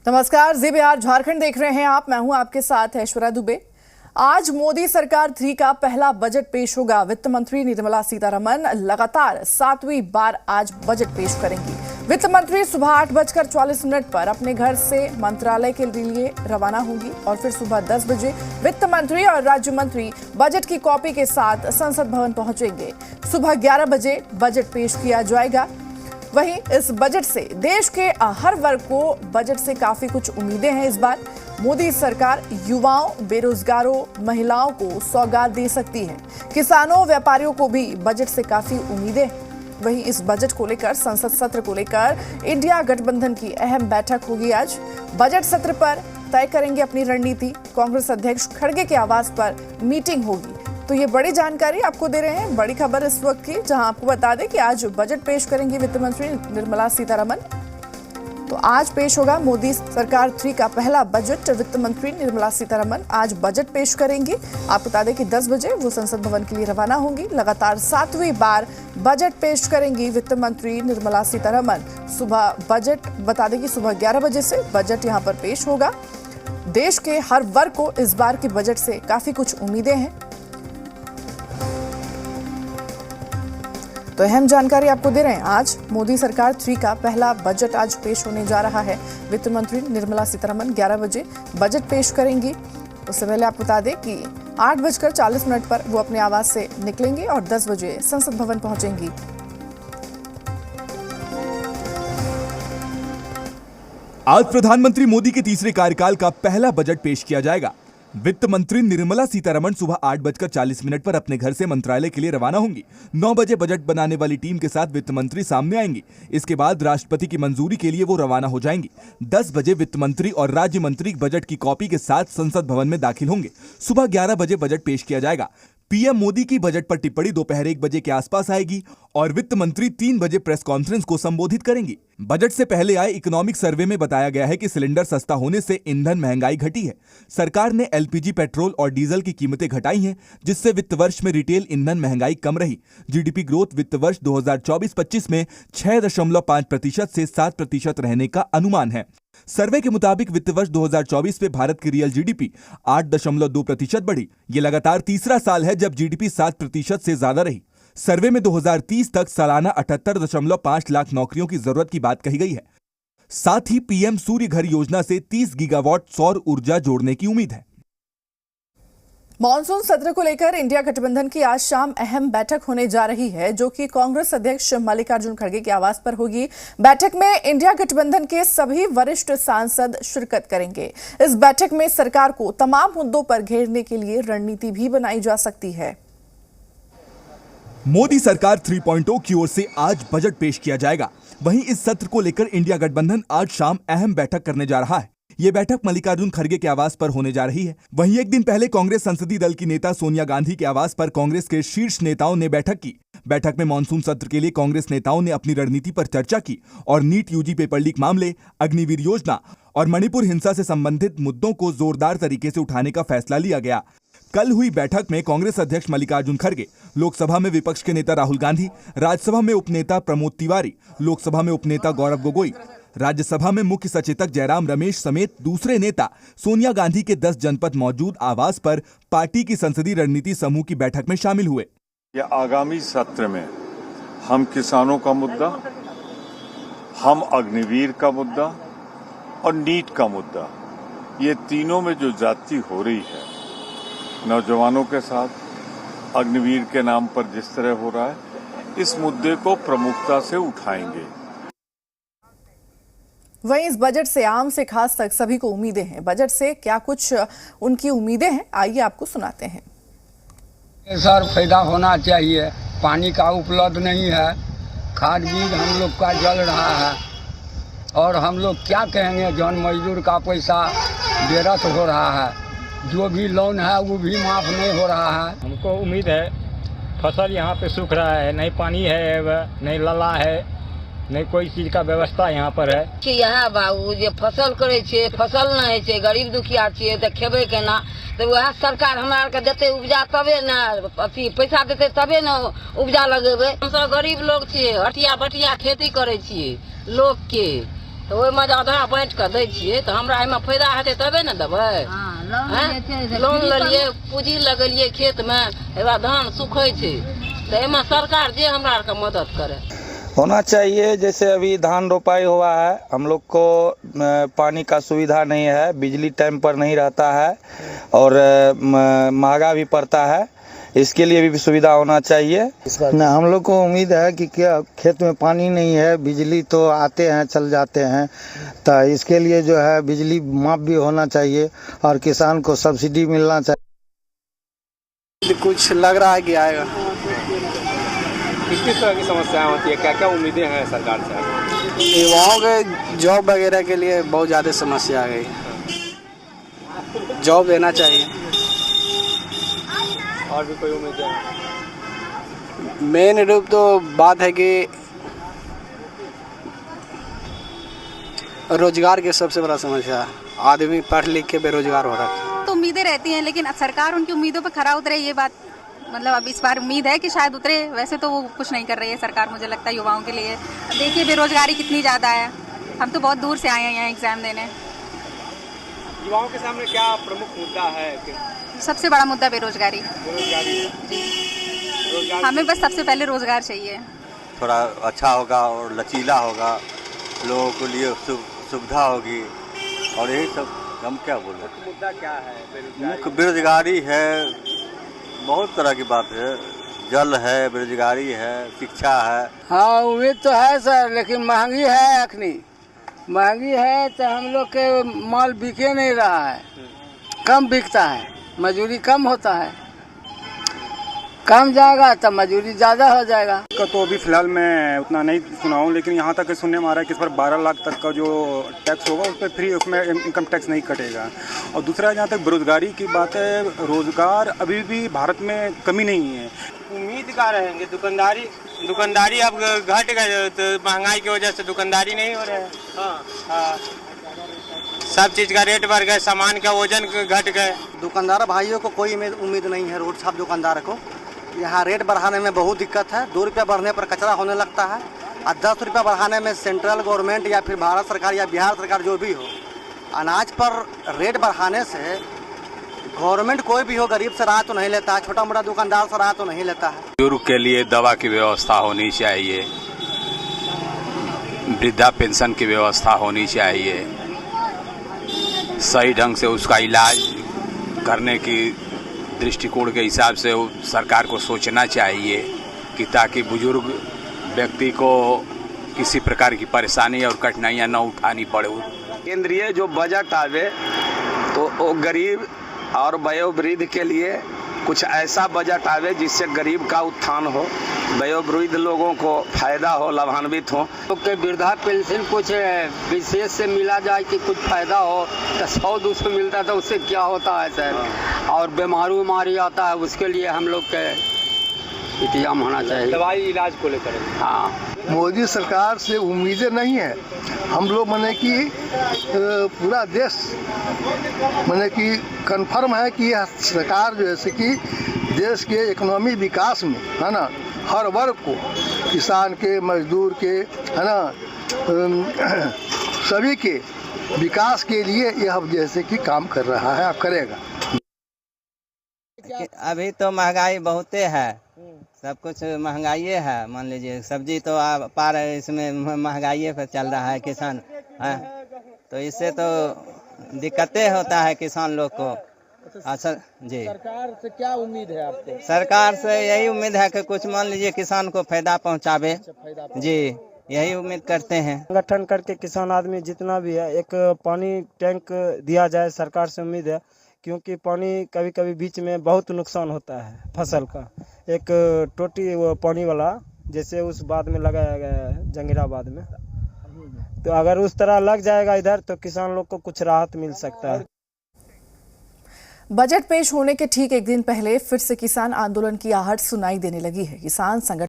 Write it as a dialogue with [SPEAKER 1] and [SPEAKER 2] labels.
[SPEAKER 1] नमस्कार, जी बिहार झारखंड देख रहे हैं आप। मैं हूं आपके साथ ऐश्वर्या दुबे। आज मोदी सरकार 3 का पहला बजट पेश होगा। वित्त मंत्री निर्मला सीतारमण लगातार 7वीं बार आज बजट पेश करेंगी। वित्त मंत्री सुबह 8:40 पर अपने घर से मंत्रालय के लिए रवाना होंगी और फिर सुबह 10 बजे वित्त मंत्री और राज्य मंत्री बजट की कॉपी के साथ संसद भवन पहुंचेंगे। सुबह 11 बजे बजट पेश किया जाएगा। वहीं इस बजट से देश के हर वर्ग को बजट से काफी कुछ उम्मीदें हैं। इस बार मोदी सरकार युवाओं, बेरोजगारों, महिलाओं को सौगात दे सकती है। किसानों, व्यापारियों को भी बजट से काफी उम्मीदें हैं। वहीं इस बजट को लेकर, संसद सत्र को लेकर इंडिया गठबंधन की अहम बैठक होगी आज। बजट सत्र पर तय करेंगे अपनी रणनीति। कांग्रेस अध्यक्ष खड़गे के आवास पर मीटिंग होगी। तो ये बड़ी जानकारी आपको दे रहे हैं, बड़ी खबर इस वक्त की, जहां आपको बता दें कि आज बजट पेश करेंगी वित्त मंत्री निर्मला सीतारमण। तो आज पेश होगा मोदी सरकार 3 का पहला बजट। वित्त मंत्री निर्मला सीतारमण आज बजट पेश करेंगी। आपको बता दें कि 10 बजे वो संसद भवन के लिए रवाना होंगी। लगातार 7वीं बार बजट पेश करेंगी वित्त मंत्री निर्मला सीतारमण। सुबह बजट, बता दें कि सुबह 11 बजे से बजट यहां पर पेश होगा। देश के हर वर्ग को इस बार के बजट से काफी कुछ उम्मीदें हैं। तो अहम जानकारी आपको दे रहे हैं, आज मोदी सरकार 3 का पहला बजट आज पेश होने जा रहा है। वित्त मंत्री निर्मला सीतारमण 11 बजे बजट पेश करेंगी। उससे पहले आपको बता दें कि 8:40 पर वो अपने आवास से निकलेंगे और 10 बजे संसद भवन पहुंचेंगी।
[SPEAKER 2] आज प्रधानमंत्री मोदी के तीसरे कार्यकाल का पहला बजट पेश किया जाएगा। वित्त मंत्री निर्मला सीतारमण सुबह 8:40 पर अपने घर से मंत्रालय के लिए रवाना होंगी। 9 बजे बजट बनाने वाली टीम के साथ वित्त मंत्री सामने आएंगी। इसके बाद राष्ट्रपति की मंजूरी के लिए वो रवाना हो जाएंगी। 10 बजे वित्त मंत्री और राज्य मंत्री बजट की कॉपी के साथ संसद भवन में दाखिल होंगे। सुबह 11 बजे बजट पेश किया जाएगा। पीएम मोदी की बजट पर टिप्पणी दोपहर 1 बजे के आसपास आएगी और वित्त मंत्री 3 बजे प्रेस कॉन्फ्रेंस को संबोधित करेंगी। बजट से पहले आए इकोनॉमिक सर्वे में बताया गया है कि सिलेंडर सस्ता होने से ईंधन महंगाई घटी है। सरकार ने एलपीजी, पेट्रोल और डीजल की कीमतें घटाई हैं, जिससे वित्त वर्ष में रिटेल ईंधन महंगाई कम रही। जीडीपी ग्रोथ वित्त वर्ष 2024-25 में 6.5% से 7% रहने का अनुमान है। सर्वे के मुताबिक वित्त वर्ष 2024 में भारत की रियल जीडीपी 8.2% बढ़ी। ये लगातार तीसरा साल है जब जीडीपी 7% से ज्यादा रही। सर्वे में 2030 तक सालाना 78.5 लाख नौकरियों की जरूरत की बात कही गई है। साथ ही पीएम सूर्य घर योजना से 30 गीगावाट सौर ऊर्जा जोड़ने की उम्मीद है।
[SPEAKER 1] मॉनसून सत्र को लेकर इंडिया गठबंधन की आज शाम अहम बैठक होने जा रही है, जो कि कांग्रेस अध्यक्ष मल्लिकार्जुन खड़गे के आवास पर होगी। बैठक में इंडिया गठबंधन के सभी वरिष्ठ सांसद शिरकत करेंगे। इस बैठक में सरकार को तमाम मुद्दों पर घेरने के लिए रणनीति भी बनाई जा सकती है।
[SPEAKER 2] मोदी सरकार 3.0 की ओर से आज बजट पेश किया जाएगा। वहीं इस सत्र को लेकर इंडिया गठबंधन आज शाम अहम बैठक करने जा रहा है। ये बैठक मल्लिकार्जुन खड़गे के आवास पर होने जा रही है। वहीं एक दिन पहले कांग्रेस संसदीय दल की नेता सोनिया गांधी के आवास पर कांग्रेस के शीर्ष नेताओं ने बैठक की। बैठक में मानसून सत्र के लिए कांग्रेस नेताओं ने अपनी रणनीति पर चर्चा की और नीट, यूजी पेपर लीक मामले, अग्निवीर योजना और मणिपुर हिंसा से संबंधित मुद्दों को जोरदार तरीके से उठाने का फैसला लिया गया। कल हुई बैठक में कांग्रेस अध्यक्ष मल्लिकार्जुन खड़गे, लोकसभा में विपक्ष के नेता राहुल गांधी, राज्यसभा में उपनेता प्रमोद तिवारी, लोकसभा में उपनेता गौरव गोगोई, राज्यसभा में मुख्य सचेतक जयराम रमेश समेत दूसरे नेता सोनिया गांधी के 10 जनपद मौजूद आवास पर पार्टी की संसदीय रणनीति समूह की बैठक में शामिल हुए।
[SPEAKER 3] यह आगामी सत्र में हम किसानों का मुद्दा, हम अग्निवीर का मुद्दा और नीट का मुद्दा, ये तीनों में जो जाति हो रही है नौजवानों के साथ अग्निवीर के नाम पर जिस तरह हो रहा है, इस मुद्दे को प्रमुखता से उठाएंगे।
[SPEAKER 1] वहीं इस बजट से आम से खास तक सभी को उम्मीदें हैं। बजट से क्या कुछ उनकी उम्मीदें हैं, आइए आपको सुनाते हैं।
[SPEAKER 4] सर, फायदा होना चाहिए। पानी का उपलब्ध नहीं है, खाद बीज हम लोग का जल रहा है और हम लोग क्या कहेंगे, जौन मजदूर का पैसा बेरत हो रहा है, जो भी लोन है वो भी माफ नहीं हो रहा है।
[SPEAKER 5] हमको उम्मीद है, फसल यहाँ पे सूख रहा है, नहीं पानी है, नहीं लला है, नहीं कोई चीज का व्यवस्था यहाँ पर है
[SPEAKER 6] कि यहाँ बाबू जे फसल करे छे, फसल न है छे, गरीब दुखिया छे तो खेबे केना, तो वह सरकार हमरा आर के देते उपजा तबे न, अथी पैसा देते तबे न उपजा लगेबे। हम सब गरीब लोग छे, हटिया बटिया खेती करे छे लोग के, तो ओहिमे जे आधा बाँटि कऽ दै छियै तऽ हमरा एहिमे फायदा हेतै तबे ने देबै। हैं? लोन लेलियै, पूंजी लगेलियै खेतमे, एहिबा धान सुखै छै तऽ एहिमे सरकार जे हमरा आरके मदद करे।
[SPEAKER 7] होना चाहिए। जैसे अभी धान रोपाई हुआ है, हम लोग को पानी का सुविधा नहीं है, बिजली टाइम पर नहीं रहता है और महंगा भी पड़ता है, इसके लिए भी सुविधा होना चाहिए।
[SPEAKER 8] ना हम लोग को उम्मीद है कि क्या खेत में पानी नहीं है, बिजली तो आते हैं चल जाते हैं, तो इसके लिए जो है बिजली माफ भी होना चाहिए और किसान को सब्सिडी मिलना चाहिए।
[SPEAKER 9] कुछ लग रहा है कि आएगा।
[SPEAKER 10] किस किस तरह की समस्याएं होती है, क्या क्या उम्मीदें हैं सरकार से?
[SPEAKER 9] युवाओं के जॉब वगैरह के लिए बहुत ज़्यादा समस्या आ गई, जॉब देना चाहिए।
[SPEAKER 10] और भी कोई उम्मीदें हैं?
[SPEAKER 9] मेन रूप तो बात है कि रोजगार की सबसे बड़ा समस्या है, आदमी पढ़ लिख के बेरोजगार हो रहा है।
[SPEAKER 11] तो उम्मीदें रहती हैं लेकिन सरकार उनकी उम्मीदों पर खरा उतरे, ये बात मतलब अब इस बार उम्मीद है कि शायद उतरे। वैसे तो वो कुछ नहीं कर रही है सरकार, मुझे लगता है युवाओं के लिए। देखिए बेरोजगारी कितनी ज़्यादा है, हम तो बहुत दूर से आए हैं यहाँ एग्जाम देने।
[SPEAKER 10] युवाओं के सामने क्या प्रमुख मुद्दा है?
[SPEAKER 11] सबसे बड़ा मुद्दा बेरोजगारी। हमें बस सबसे पहले रोजगार चाहिए।
[SPEAKER 12] थोड़ा अच्छा होगा और लचीला होगा, लोगों के लिए सुविधा होगी और यही सब। हम क्या बोल रहे हैं,
[SPEAKER 10] मुद्दा क्या है?
[SPEAKER 12] मुख्य बेरोजगारी है, बहुत तरह की बात है, जल है, बेरोजगारी है, शिक्षा है।
[SPEAKER 4] हाँ उम्मीद तो है सर, लेकिन महंगी है, अखनी महंगी है तो हम लोग के माल बिके नहीं रहा है, कम बिकता है, मजदूरी कम होता है, कम जाएगा तो मजदूरी ज़्यादा हो जाएगा।
[SPEAKER 10] का तो अभी फिलहाल मैं उतना नहीं सुना हूँ, लेकिन यहाँ तक सुनने में आ रहा है कि इस पर 12 लाख तक का जो टैक्स होगा उस पर फ्री, उसमें इनकम टैक्स नहीं कटेगा। और दूसरा जहाँ तक बेरोजगारी की बात है, रोजगार अभी भी भारत में कमी नहीं है।
[SPEAKER 13] उम्मीद का रहेंगे, दुकानदारी अब घट गए तो महंगाई की वजह से दुकानदारी नहीं हो रहा है। हाँ, सब चीज़ का रेट बढ़ गए, सामान का वजन घट गए।
[SPEAKER 14] दुकानदार भाइयों को कोई उम्मीद नहीं है, रोड छाप दुकानदार को यहाँ रेट बढ़ाने में बहुत दिक्कत है। 2 रुपया बढ़ने पर कचरा होने लगता है और 10 रुपया बढ़ाने में सेंट्रल गवर्नमेंट या फिर भारत सरकार या बिहार सरकार जो भी हो, अनाज पर रेट बढ़ाने से गवर्नमेंट कोई भी हो गरीब से राहत तो नहीं लेता है, छोटा मोटा दुकानदार से राहत तो नहीं लेता है।
[SPEAKER 15] बुजुर्ग के लिए दवा की व्यवस्था होनी चाहिए, वृद्धा पेंशन की व्यवस्था होनी चाहिए, सही ढंग से उसका इलाज करने की दृष्टिकोण के हिसाब से सरकार को सोचना चाहिए कि ताकि बुजुर्ग व्यक्ति को किसी प्रकार की परेशानी और कठिनाइयाँ न उठानी पड़े।
[SPEAKER 7] केंद्रीय जो बजट आवे तो वो गरीब और वयोवृद्ध के लिए कुछ ऐसा बजट आवे जिससे गरीब का उत्थान हो, वयोवृद्ध लोगों को फायदा हो, लाभान्वित हो।
[SPEAKER 4] तो वृद्धा पेंशन कुछ विशेष से मिला जाए कि कुछ फायदा हो, तो 100-200 मिलता है तो उससे क्या होता है सर। और बीमारी आता है, उसके लिए हम लोग के इंतजाम होना चाहिए,
[SPEAKER 10] दवाई इलाज को लेकर।
[SPEAKER 4] हाँ,
[SPEAKER 8] मोदी सरकार से उम्मीदें नहीं है। हम लोग माने कि पूरा देश माने कि कन्फर्म है कि यह सरकार जो है कि देश के इकोनॉमी विकास में है ना, हर वर्ग को, किसान के, मजदूर के, है ना, सभी के विकास के लिए यह जैसे कि काम कर रहा है, अब करेगा।
[SPEAKER 16] अभी तो महंगाई बहुते है, सब कुछ महंगाई है। मान लीजिए सब्जी तो पार इसमें महंगाई पर चल रहा है किसान है, तो इससे तो दिक्कतें होता है किसान लोग को। अच्छा जी,
[SPEAKER 9] सरकार से क्या उम्मीद है आपको?
[SPEAKER 16] सरकार से यही उम्मीद है कि कुछ मान लीजिए किसान को फायदा पहुंचावे जी, यही उम्मीद करते हैं।
[SPEAKER 17] संगठन करके किसान आदमी जितना भी है, एक पानी टैंक दिया जाए, सरकार से उम्मीद है, क्योंकि पानी कभी कभी बीच में बहुत नुकसान होता है फसल का। एक टोटी वो पानी वाला जैसे उस बाद में लगाया गया है जंगीराबाद में, तो अगर उस तरह लग जाएगा इधर तो किसान लोग को कुछ राहत मिल सकता है।
[SPEAKER 1] बजट पेश होने के ठीक एक दिन पहले फिर से किसान आंदोलन की आहट सुनाई देने लगी है। किसान संगठन